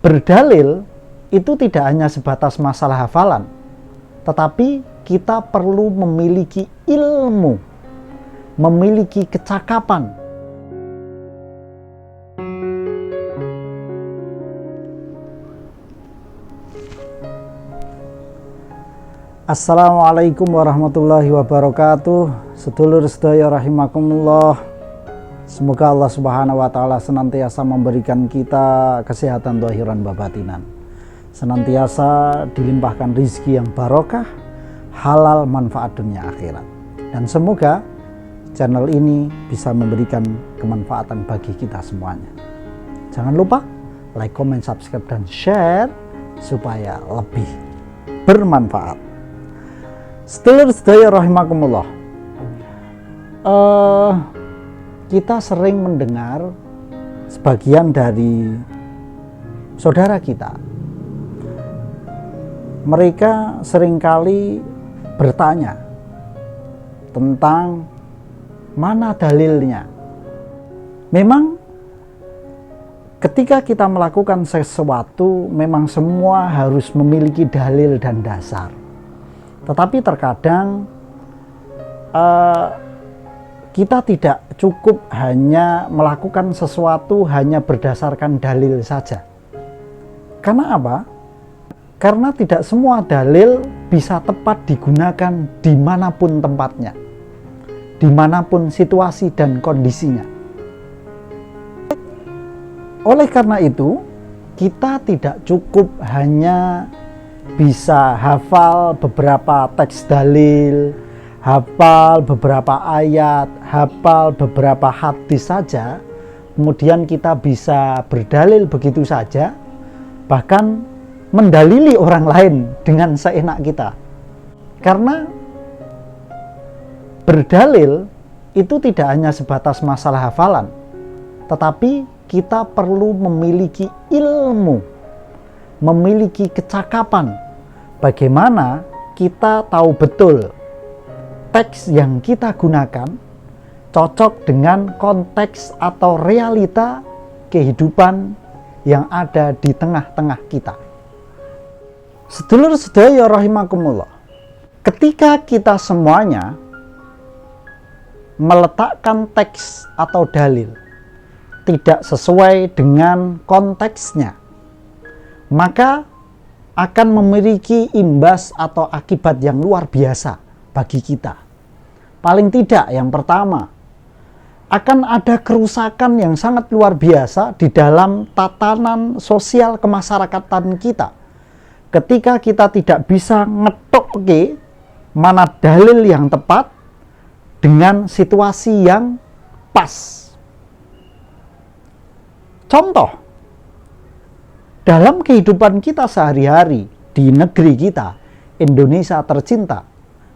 Berdalil itu tidak hanya sebatas masalah hafalan, tetapi kita perlu memiliki ilmu, memiliki kecakapan. Assalamualaikum warahmatullahi wabarakatuh. Sedulur sedaya rahimakumullah. Semoga Allah Subhanahu wa taala senantiasa memberikan kita kesehatan zahiran babatinan, senantiasa dilimpahkan rizki yang barokah, halal, manfaat dunia akhirat. Dan semoga channel ini bisa memberikan kemanfaatan bagi kita semuanya. Jangan lupa like, comment, subscribe, dan share supaya lebih bermanfaat. Sedulur sedaya rahimakumullah, kita sering mendengar sebagian dari saudara kita, mereka seringkali bertanya tentang mana dalilnya. Memang ketika kita melakukan sesuatu, memang semua harus memiliki dalil dan dasar. Tetapi terkadang kita tidak cukup hanya melakukan sesuatu hanya berdasarkan dalil saja. Karena apa? Karena tidak semua dalil bisa tepat digunakan dimanapun tempatnya, dimanapun situasi dan kondisinya. Oleh karena itu, kita tidak cukup hanya bisa hafal beberapa teks dalil, hafal beberapa ayat, hafal beberapa hadis saja, kemudian kita bisa berdalil begitu saja, bahkan mendalili orang lain dengan seenak kita. Karena berdalil itu tidak hanya sebatas masalah hafalan, tetapi kita perlu memiliki ilmu, memiliki kecakapan, bagaimana kita tahu betul teks yang kita gunakan cocok dengan konteks atau realita kehidupan yang ada di tengah-tengah kita. Sedulur sedaya rahimakumullah, ketika kita semuanya meletakkan teks atau dalil tidak sesuai dengan konteksnya, maka akan memiliki imbas atau akibat yang luar biasa bagi kita. Paling tidak, yang pertama, akan ada kerusakan yang sangat luar biasa di dalam tatanan sosial kemasyarakatan kita. Ketika kita tidak bisa ngetokke mana dalil yang tepat dengan situasi yang pas. Contoh, dalam kehidupan kita sehari-hari di negeri kita, Indonesia tercinta,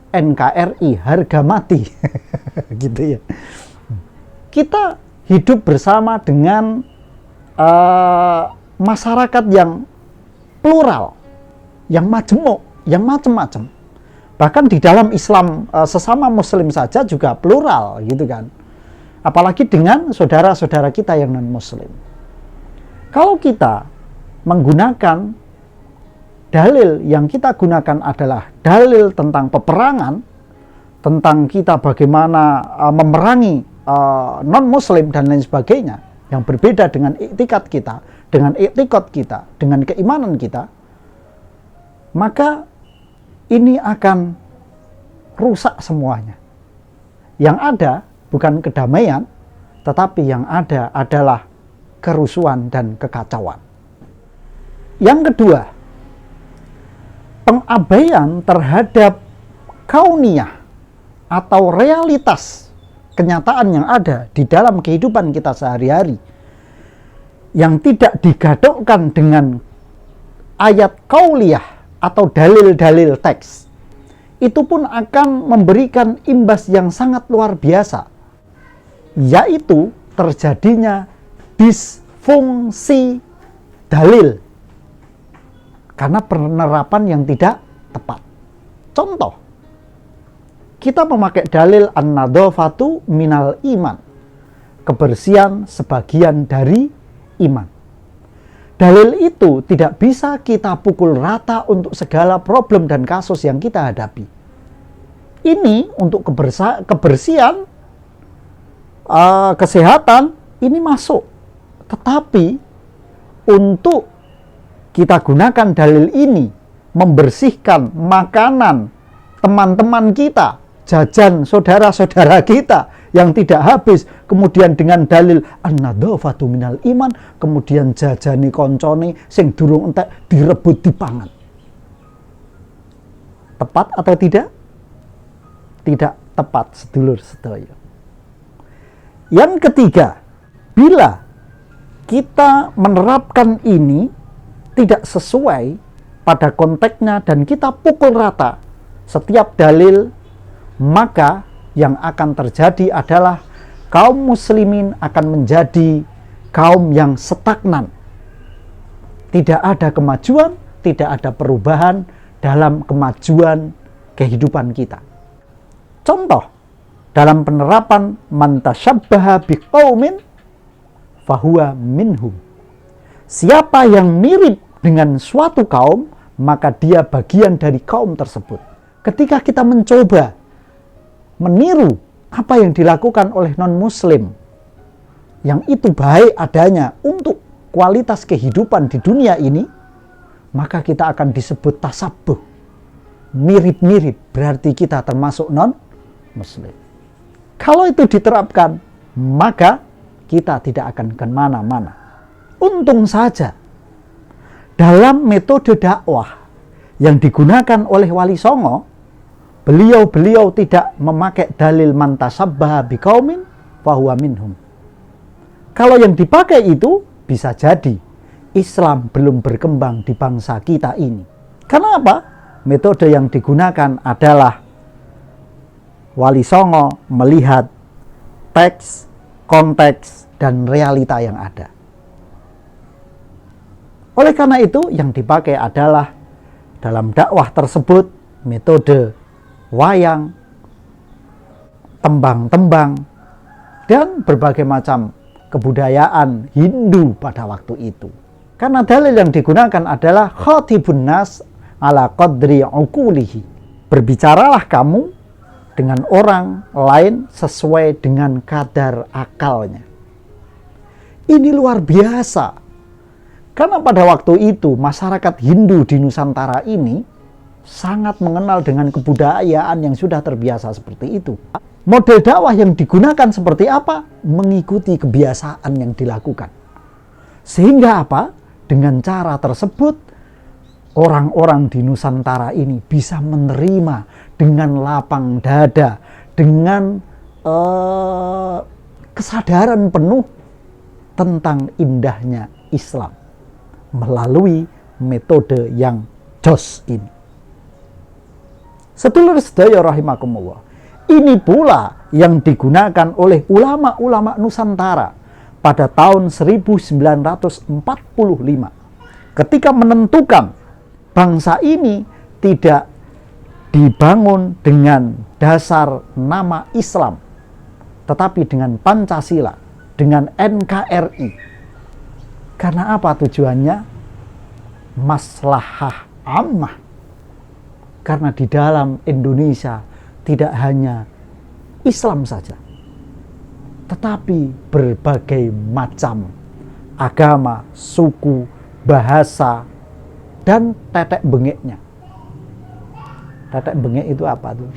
NKRI harga mati gitu ya. Kita hidup bersama dengan masyarakat yang plural, yang majemuk, yang macam-macam. Bahkan di dalam Islam sesama muslim saja juga plural gitu kan. Apalagi dengan saudara-saudara kita yang non-muslim. Kalau kita menggunakan dalil yang kita gunakan adalah dalil tentang peperangan, tentang kita bagaimana memerangi non-muslim dan lain sebagainya, yang berbeda dengan iktikad kita, dengan iktikad kita, dengan keimanan kita, maka ini akan rusak semuanya. Yang ada bukan kedamaian, tetapi yang ada adalah kerusuhan dan kekacauan. Yang kedua, pengabaian terhadap kauniyah atau realitas kenyataan yang ada di dalam kehidupan kita sehari-hari yang tidak digadokkan dengan ayat kauliyah atau dalil-dalil teks, itu pun akan memberikan imbas yang sangat luar biasa, yaitu terjadinya disfungsi dalil karena penerapan yang tidak tepat. Contoh, kita memakai dalil an-nadhafatu minal iman, kebersihan sebagian dari iman. dalil itu tidak bisa kita pukul rata untuk segala problem dan kasus yang kita hadapi. Ini untuk kebersihan, kesehatan, ini masuk. Tetapi untuk kita gunakan dalil ini membersihkan makanan teman-teman kita, jajan saudara-saudara kita yang tidak habis, kemudian dengan dalil an-nadzafatu minal iman, kemudian jajani koncone sing durung entek direbut dipangan. Tepat atau tidak? Tidak tepat, sedulur sedaya. Yang ketiga, bila kita menerapkan ini tidak sesuai pada konteksnya dan kita pukul rata setiap dalil, maka yang akan terjadi adalah kaum muslimin akan menjadi kaum yang stagnan. Tidak ada kemajuan, tidak ada perubahan dalam kemajuan kehidupan kita. Contoh, dalam penerapan man tasyabbaha biqaumin fahuwa minhum. Siapa yang mirip dengan suatu kaum, maka dia bagian dari kaum tersebut. Ketika kita mencoba meniru apa yang dilakukan oleh non-muslim, yang itu baik adanya untuk kualitas kehidupan di dunia ini, maka kita akan disebut tasabbuh. Mirip-mirip, berarti kita termasuk non-muslim. Kalau itu diterapkan, maka kita tidak akan kemana-mana. Untung saja, dalam metode dakwah yang digunakan oleh Wali Songo, beliau tidak memakai dalil man tasabbaha biqaumin fahuwa minhum. Kalau yang dipakai itu, bisa jadi Islam belum berkembang di bangsa kita ini. Karena apa? Metode yang digunakan adalah Wali Songo melihat teks, konteks, dan realita yang ada. Oleh karena itu, yang dipakai adalah dalam dakwah tersebut metode wayang, tembang-tembang, dan berbagai macam kebudayaan Hindu pada waktu itu. Karena dalil yang digunakan adalah khatibun nas ala qadri uqulihi. Berbicaralah kamu dengan orang lain sesuai dengan kadar akalnya. Ini luar biasa. Karena pada waktu itu masyarakat Hindu di Nusantara ini sangat mengenal dengan kebudayaan yang sudah terbiasa seperti itu. Model dakwah yang digunakan seperti apa? Mengikuti kebiasaan yang dilakukan. Sehingga apa? Dengan cara tersebut, orang-orang di Nusantara ini bisa menerima dengan lapang dada, dengan kesadaran penuh tentang indahnya Islam melalui metode yang jos ini. Sedulur sedaya rahimakumullah, ini pula yang digunakan oleh ulama-ulama Nusantara pada tahun 1945 ketika menentukan bangsa ini tidak dibangun dengan dasar nama Islam, tetapi dengan Pancasila, dengan NKRI. Karena apa tujuannya? Maslahah ammah. Karena di dalam Indonesia tidak hanya Islam saja, tetapi berbagai macam agama, suku, bahasa, dan tetek bengeknya. Tetek bengek itu apa tuh?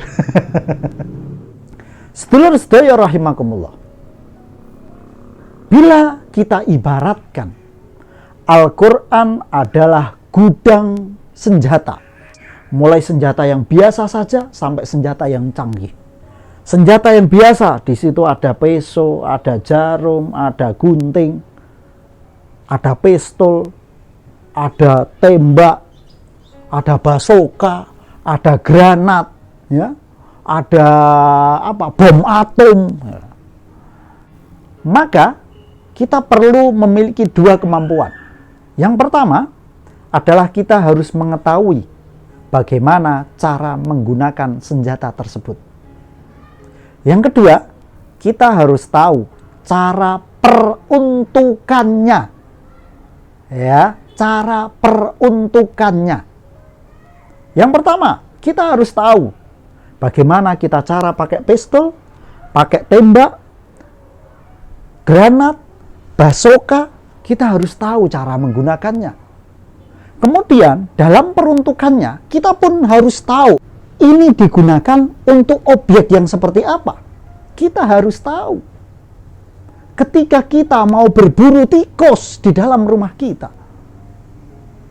Sedulur sedaya rahimakumullah, bila kita ibaratkan Al-Quran adalah gudang senjata, mulai senjata yang biasa saja sampai senjata yang canggih. Senjata yang biasa, di situ ada peso, ada jarum, ada gunting, ada pistol, ada tembak, ada basoka, ada granat, ya, ada bom atom. Maka kita perlu memiliki dua kemampuan. Yang pertama adalah kita harus mengetahui bagaimana cara menggunakan senjata tersebut. Yang kedua, kita harus tahu cara peruntukannya. ya, cara peruntukannya. Yang pertama, kita harus tahu bagaimana kita cara pakai pistol, pakai tembak, granat, bazooka. Kita harus tahu cara menggunakannya. Kemudian dalam peruntukannya kita pun harus tahu ini digunakan untuk objek yang seperti apa. Kita harus tahu. Ketika kita mau berburu tikus di dalam rumah kita,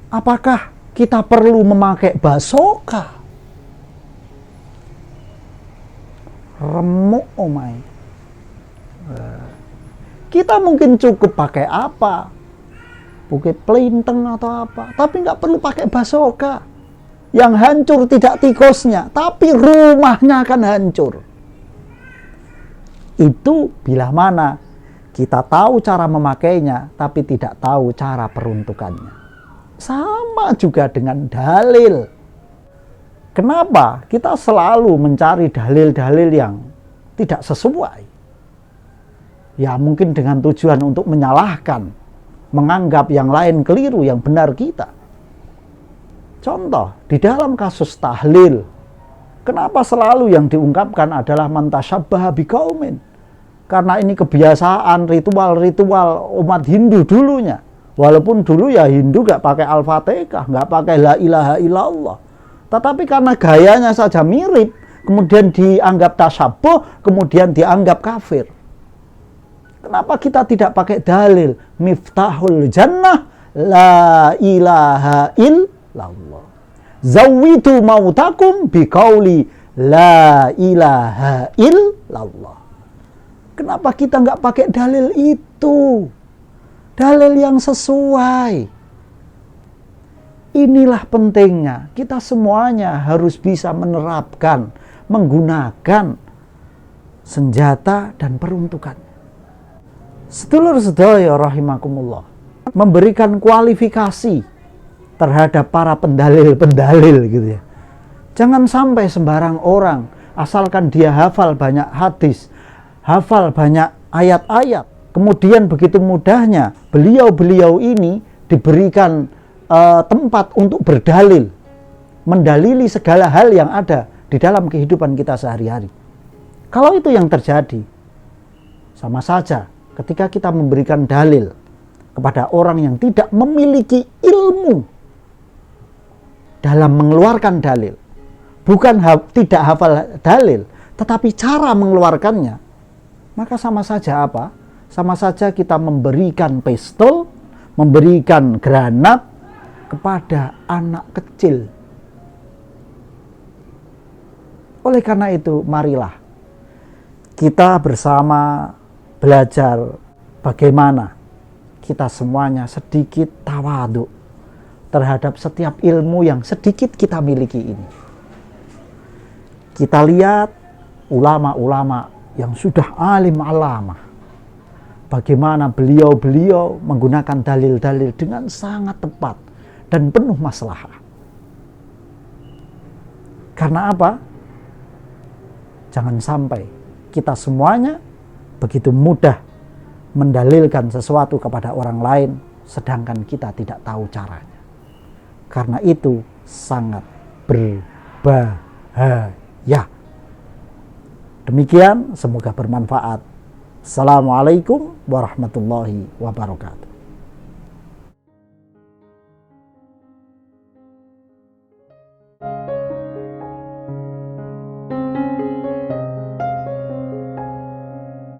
apakah kita perlu memakai bazooka? Remuk omai. Kita mungkin cukup pakai apa? Pakai pelintang atau apa, tapi nggak perlu pakai bazooka. Yang hancur tidak tikusnya, tapi rumahnya akan hancur. Itu bila mana kita tahu cara memakainya, tapi tidak tahu cara peruntukannya. Sama juga dengan dalil. Kenapa kita selalu mencari dalil-dalil yang tidak sesuai? Ya mungkin dengan tujuan untuk menyalahkan, menganggap yang lain keliru, yang benar kita. Contoh, di dalam kasus tahlil, kenapa selalu yang diungkapkan adalah man tasyabbaha biqaumin? Karena ini kebiasaan, ritual-ritual umat Hindu dulunya. Walaupun dulu ya Hindu gak pakai Al-Fatihah, gak pakai la ilaha illallah. Tetapi karena gayanya saja mirip, kemudian dianggap tasyabbuh, kemudian dianggap kafir. Kenapa kita tidak pakai dalil? Miftahul jannah la ilaha illallah. Zawwidu mautakum biqauli la ilaha illallah. Kenapa kita nggak pakai dalil itu? Dalil yang sesuai. Inilah pentingnya. Kita semuanya harus bisa menerapkan, menggunakan senjata dan peruntukan. Sedulur-sedaya rahimakumullah, memberikan kualifikasi terhadap para pendalil-pendalil gitu ya. Jangan sampai sembarang orang asalkan dia hafal banyak hadis, hafal banyak ayat-ayat, kemudian begitu mudahnya beliau-beliau ini diberikan tempat untuk berdalil, mendalili segala hal yang ada di dalam kehidupan kita sehari-hari. Kalau itu yang terjadi, sama saja ketika kita memberikan dalil kepada orang yang tidak memiliki ilmu dalam mengeluarkan dalil, bukan tidak hafal dalil, tetapi cara mengeluarkannya, maka sama saja apa? Sama saja kita memberikan pistol, memberikan granat kepada anak kecil. Oleh karena itu, marilah kita bersama belajar bagaimana kita semuanya sedikit tawadhu terhadap setiap ilmu yang sedikit kita miliki ini. Kita lihat ulama-ulama yang sudah alim alamah, bagaimana beliau-beliau menggunakan dalil-dalil dengan sangat tepat dan penuh maslahah. Karena apa? Jangan sampai kita semuanya begitu mudah mendalilkan sesuatu kepada orang lain, sedangkan kita tidak tahu caranya. Karena itu sangat berbahaya. Demikian, semoga bermanfaat. Assalamualaikum warahmatullahi wabarakatuh.